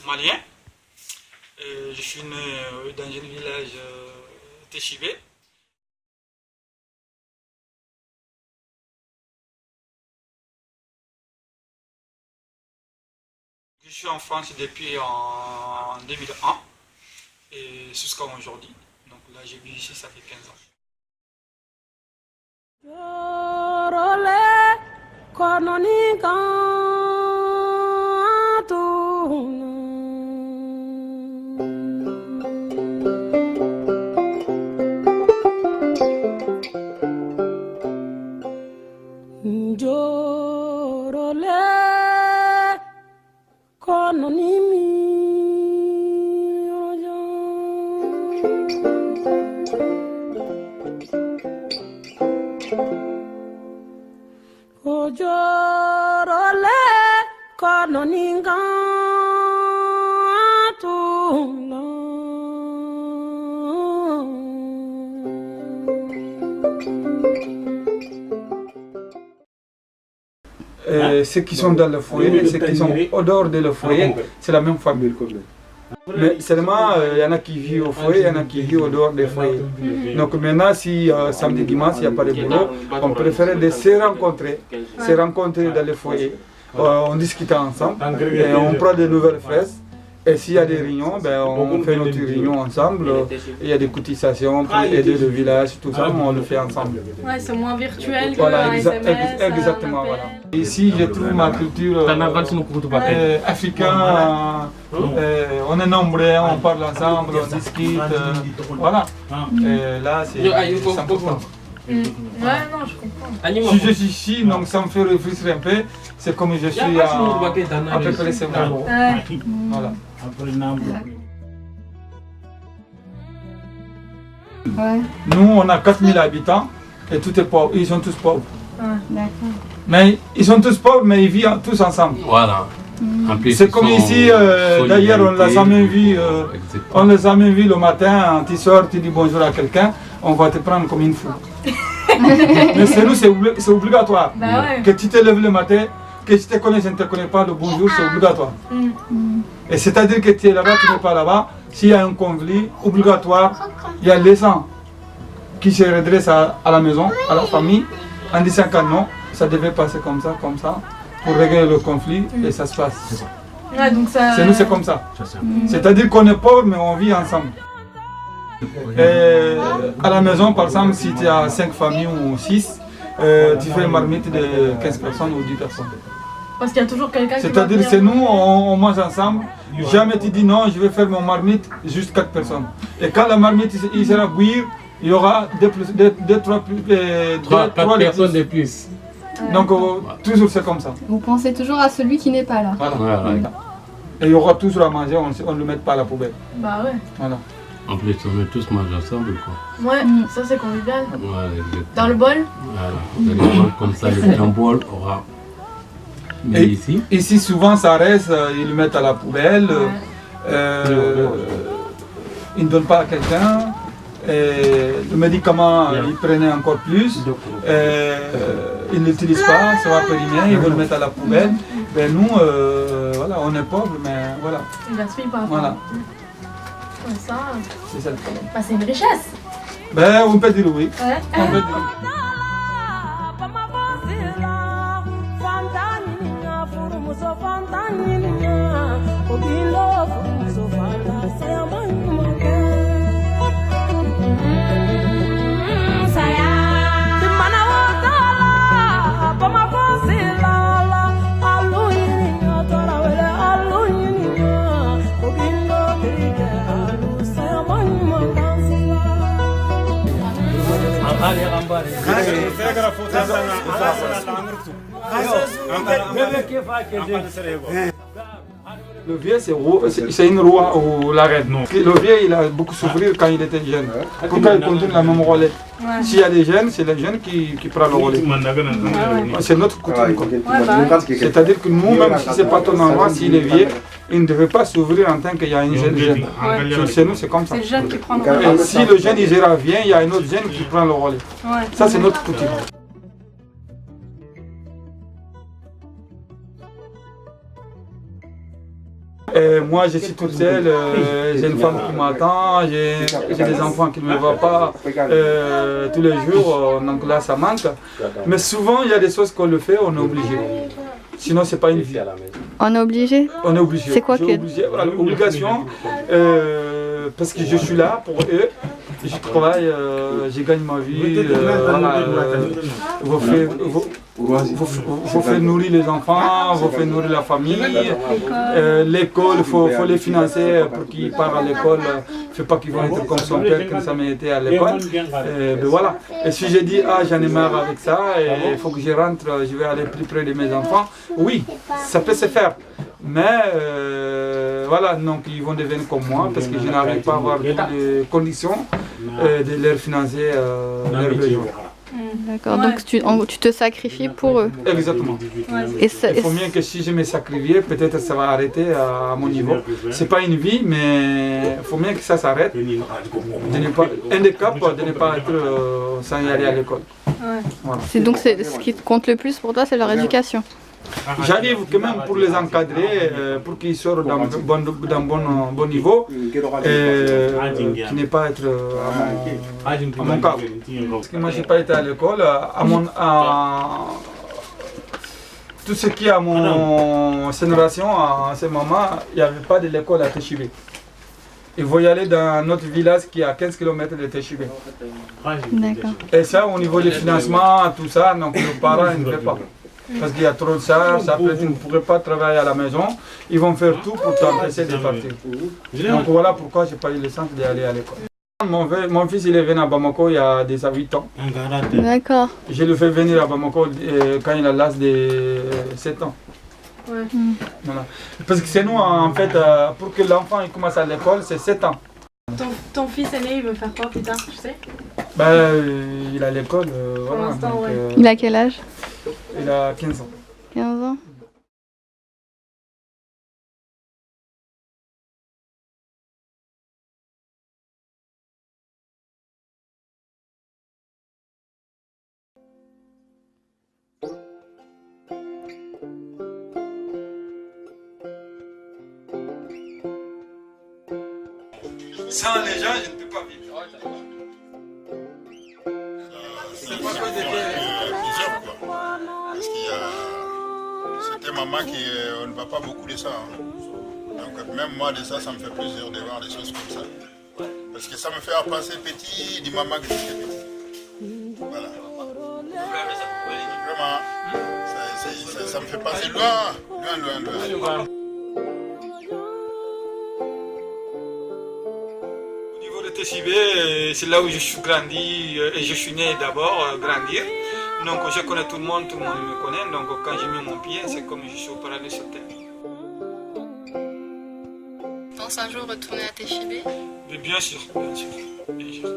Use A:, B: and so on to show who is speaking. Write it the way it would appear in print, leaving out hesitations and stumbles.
A: malien. Je suis né dans un village Téchibé. Je suis en France depuis en 2001 et jusqu'à aujourd'hui. Donc là, j'ai vécu ici, ça fait 15 ans. Ceux qui sont dans le foyer et ceux qui sont au dehors de le foyer, c'est la même famille. Mais seulement, il y en a qui vivent au foyer, il y en a qui vivent au dehors des foyers. Donc maintenant, si samedi, dimanche, il n'y a pas de boulot, on préférait de se rencontrer dans les foyers. On discute ensemble, et on prend de nouvelles fraises. Et s'il y a des réunions, ben, on fait notre réunion ensemble. Il y a des cotisations pour aider le village, tout ça, on le fait ensemble.
B: Ouais, c'est moins virtuel que
A: voilà,
B: SMS.
A: exactement. Voilà. Ici, je trouve ma culture africaine. On est nombreux, on parle ensemble, on discute. Voilà. Et là, c'est 100%.
B: Ouais, non, je comprends.
A: Si je suis ici, donc ça me fait réfléchir un peu. C'est comme je suis à peu près 5 ans. Voilà.
C: Ouais.
A: Nous, on a 4000 habitants et tout est pauvre. Ils sont tous pauvres.
C: D'accord.
A: Mais ils sont tous pauvres, mais ils vivent tous ensemble.
D: Voilà.
A: C'est comme ici, d'ailleurs, on ne les a jamais vus. On les a jamais vus le matin, tu sors, tu dis bonjour à quelqu'un, on va te prendre comme une fou. Mais chez nous, c'est obligatoire.
B: Bah ouais.
A: Que tu te lèves le matin, que tu te connais, je ne te connais pas, le bonjour, c'est obligatoire. Et c'est-à-dire que tu es là-bas, tu n'es pas là-bas. S'il y a un conflit obligatoire, il y a les gens qui se redressent à la maison, à la famille, en disant que non, ça devait passer comme ça, pour régler le conflit, et ça se passe.
B: Ouais, donc ça...
A: Chez nous, c'est comme ça. C'est-à-dire qu'on est pauvre, mais on vit ensemble. Et à la maison, par exemple, si tu as 5 familles ou 6, tu fais une marmite de 15 personnes ou 10 personnes.
B: Parce qu'il y a toujours quelqu'un qui
A: C'est-à-dire que c'est nous, on mange ensemble. Jamais tu dis non, je vais faire mon marmite, juste 4 personnes. Et quand la marmite il sera bouillir, il y aura 3
D: personnes de plus.
A: Donc toujours c'est comme ça.
C: Vous pensez toujours à celui qui n'est pas là.
A: Voilà. Et il y aura toujours à manger, on ne le met pas à la poubelle.
B: Bah ouais.
A: Voilà.
D: En plus, on est tous mangés ensemble, quoi.
B: Ouais, ça c'est convivial.
D: Ouais,
B: Dans le bol.
D: Voilà. Dans le bol, comme ça, un bol aura. Mais
A: et ici, souvent, ça reste, ils le mettent à la poubelle. Ils ne donnent pas à quelqu'un. Le médicament, ils prenaient encore plus. Ils ne l'utilisent pas, ça va périmer, ils veulent le mettre à la poubelle. Ben nous, voilà, on est pauvres, mais voilà.
B: Ils gaspillent pas.
A: Voilà.
B: Ouais, ça...
A: C'est ça le problème.
B: Bah, c'est une richesse.
A: Ben, on peut dire oui.
B: Ouais.
A: On peut dire. Le vieux, c'est une roi ou la reine. Le vieux, il a beaucoup souffert quand il était jeune. Pourquoi il continue la même relais? S'il y a des jeunes, c'est les jeunes qui prennent le relais. C'est notre coutume. C'est-à-dire que nous, même si ce n'est pas ton endroit, s'il est vieux, il ne devait pas s'ouvrir en tant qu'il y a une jeune. Chez nous, c'est comme ça.
B: C'est le jeune qui prend le relais.
A: Et si le jeune il vient, il y a une autre jeune qui prend le relais. Ça, c'est notre coutume. Moi, je suis toute seule, j'ai une femme qui m'attend, j'ai des enfants qui ne me voient pas tous les jours, donc là, ça manque. Mais souvent, il y a des choses qu'on le fait, on est obligé. Sinon, c'est pas une vie.
C: On est obligé?
A: On est obligé.
C: C'est quoi que...
A: Voilà, l'obligation, parce que je suis là pour eux, je travaille, je gagne ma vie, vous faites nourrir les enfants, vous faites nourrir la famille, l'école, il faut les financer pour qu'ils partent à l'école, il ne faut pas qu'ils vont être comme son père qui n'a jamais été à l'école. Voilà. Et si je dis, ah j'en ai marre avec ça, il faut que je rentre, je vais aller plus près de mes enfants, oui, ça peut se faire. Mais voilà, donc ils vont devenir comme moi parce que je n'arrive pas à avoir toutes les conditions de leur financer leurs besoins.
C: D'accord, donc tu te sacrifies pour eux.
A: Exactement. Il faut bien que si je me sacrifie, peut-être ça va arrêter à mon niveau. C'est pas une vie, mais il faut bien que ça s'arrête. Un des caps de ne pas être sans y aller à l'école. Voilà.
C: Donc ce qui compte le plus pour toi, c'est leur éducation.
A: J'arrive quand même pour les encadrer, pour qu'ils sortent d'un bon niveau, qui n'est pas être à mon cas. Parce que moi je n'ai pas été à l'école, tout ce qui est à mon génération, à ce moment, il n'y avait pas de l'école à Téchibé. Il faut y aller dans notre village qui est à 15 km de Téchibé.
C: D'accord.
A: Et ça, au niveau des financements, tout ça, donc nos parents ne veulent pas. Parce qu'il y a trop de charges, après tu ne pourrais pas travailler à la maison, ils vont faire tout pour t'empêcher de partir. Donc voilà pourquoi je n'ai pas eu le sens d'aller à l'école. Mon fils il est venu à Bamako il y a déjà 8 ans.
C: D'accord.
A: Je le fais venir à Bamako quand il a l'âge de 7 ans.
B: Ouais.
A: Voilà. Parce que c'est nous en fait, pour que l'enfant commence à l'école, c'est 7 ans.
B: Ton fils aîné, il veut faire quoi plus tard, tu sais?
A: Il a l'école, voilà.
B: l'instant, ouais.
C: Il a quel âge?
A: Il a 15 ans.
C: 15 ans.
A: Sans les gens, je ne peux pas vivre. C'est pas que
E: parce qu'il y a certaines mamans qui on ne va pas beaucoup de ça. Hein. Donc même moi de ça, ça me fait plaisir de voir des choses comme ça. Parce que ça me fait penser petit du maman que j'étais petit. Voilà. Vraiment, ça me fait passer loin.
A: Au niveau de Téchibé, c'est là où je suis grandi et je suis né d'abord, grandir. Donc je connais tout le monde me connaît. Donc quand je mets mon pied, c'est comme je suis au paradis sur terre.
C: Tu penses un jour retourner à Téchibé?
A: Mais bien sûr, bien sûr, bien sûr.